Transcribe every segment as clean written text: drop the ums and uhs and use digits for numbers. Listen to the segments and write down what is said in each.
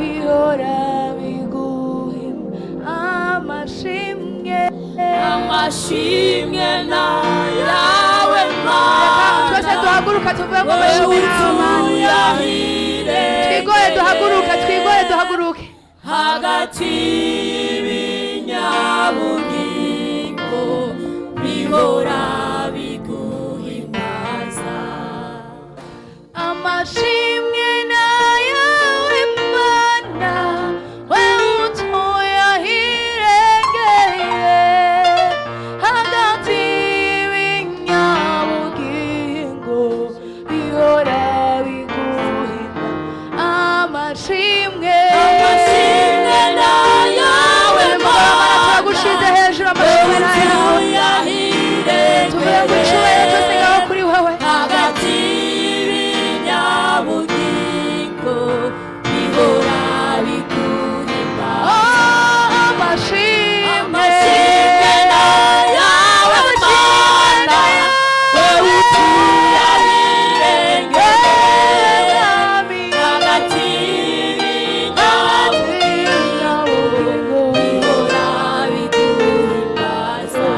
bihora biguhimba amashimwe na yawe Mana. Twese duhaguruka tuvuge ngo amashimwe n'Imana. Twigore duhaguruke hagati y'ibinyabugingo bihora biguhimbaza amashimwe na yawe Mana, wewe utuye ahirengeye hagati y'ibinyabugingo bihora biguhimba amashimwe na yawe Mana, turagushize hejuru amashimwe na yawe tuvuye mu cyubahiro cyose ngaho kuri wewe hagati y'ibinyabugingo bihora biguhimba amashimwe na yawe Mana, wewe utuye ahirengeye hagati y'ibinyabugingo bihora biguhimbaza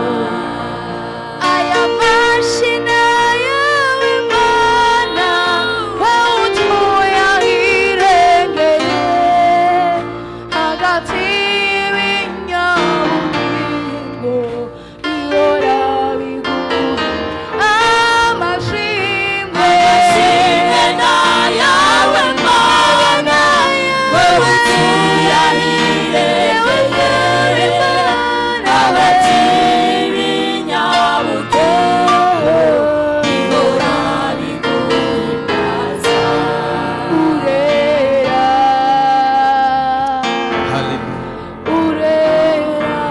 aya mashina yawe Mana, wewe utuye ahirengeye hagati y'ibinyabugingo bihora biguhimba amashimwe na yawe Mana, wewe utuye ahirengeye hagati y'ibinyabugingo bihora biguhimbaza urera urera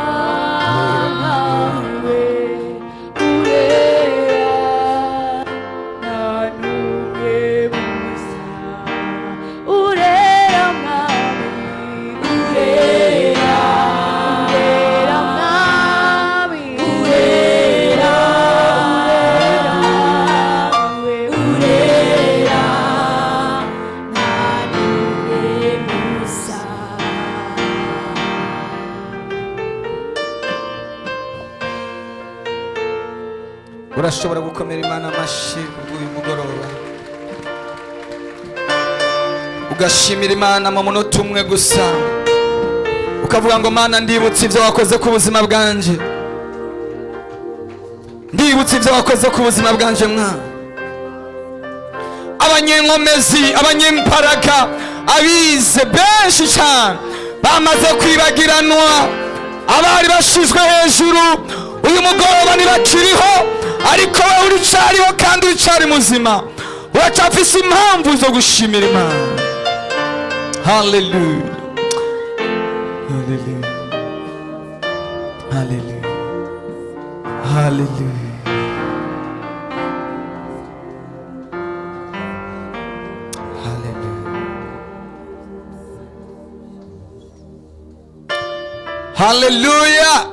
nawe urera nta n'umwe musa urera mwami urera urera mwami urera nawe urera nta n'umwe musa urashobora gukomera Imana amashyi uyu mugoroba ugashimira Imana mu munota umwe gusa ukavuga ngo Mana, ndibutse ibyo wakoze ku buzima bwanje, ndibutse ibyo wakoze ku buzima bwanje mwana. Abanyenkomezi, abanyembaraga, abize benshi cyane bamaze kwibagiranwa, abari bashizwe hejuru uyu mugoroba ntibakiriho, ariko wowe uricariho kandi uricari muzima, uracyafise impamvu zo gushimira Imana. Hallelujah, hallelujah, hallelujah, hallelujah, hallelujah.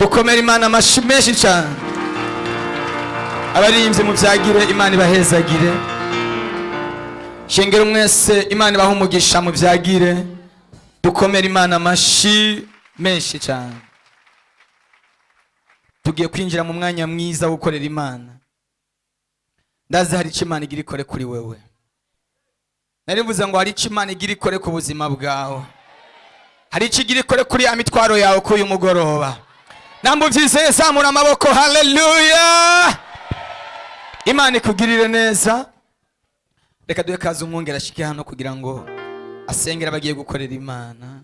Dukomere Imana amashyi menshi cyane. Abaririmbyi mubyagire, Imana ibahezagire. Shengero mwese, Imana ibahe umugisha mubyagire. Dukomere Imana amashyi menshi cyane. Tugiye kwinjira mu mwanya mwiza wo gukorera Imana. Ndazi hari icyo Imana igira ikore kuri wewe. Narivuze ngo hari icyo Imana igira ikore ku buzima bwawe. Hari icyo igira ikore kuri ya mitwaro yawe k'uyu mugoroba. Nambuvyizeye, zamura amaboko. Hallelujah. Imana ikugirire neza. Reka duhe kaze umwongera ashike hano kugira ngo asengera bagiye gukorera Imana.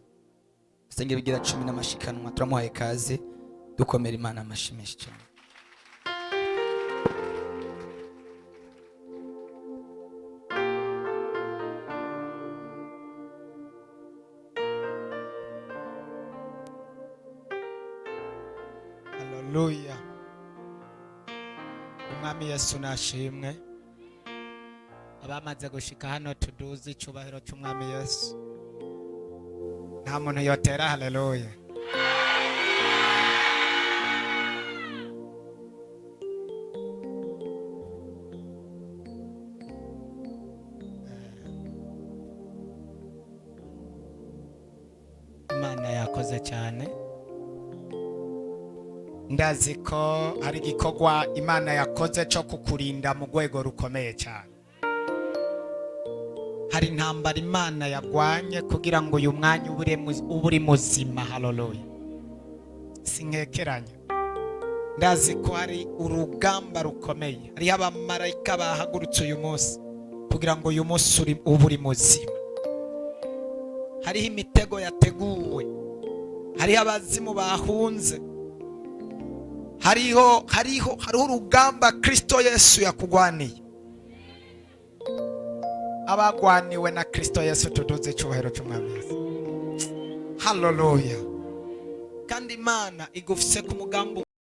Asengera bigira 10 n'amashikanwa. Turamuhaye kaze. Dukomera Imana amashimeshi cyane. Hallelujah. Umwami Yesu nashimwe. Abamaze gushika hano tuduze icubahiro cy'umwami Yesu. Nta muntu yotera hallelujah. murakoze cyane. Ndazi ko hari igikorwa Imana yakoze cyo kukurinda mu rwego rukomeye cyane. Hari intambara Imana yagwanye kugira ngo uyu mwanya ubure muzima. Haleluya. Sinkekeranya. Ndazi ko hari urugamba rukomeye. Hari abamarayika bahagurutse uyu munsi kugira ngo uyu munsi ubure muzima. Hariho imitego yateguwe. Hariho abazimu bahunze. Hariho urugamba Kristo Yesu yakugwaniye. Abagwaniwe na Kristo Yesu tuduze icyubahiro cy'umwami. Haleluya. Kandi Imana igufise ku mugambi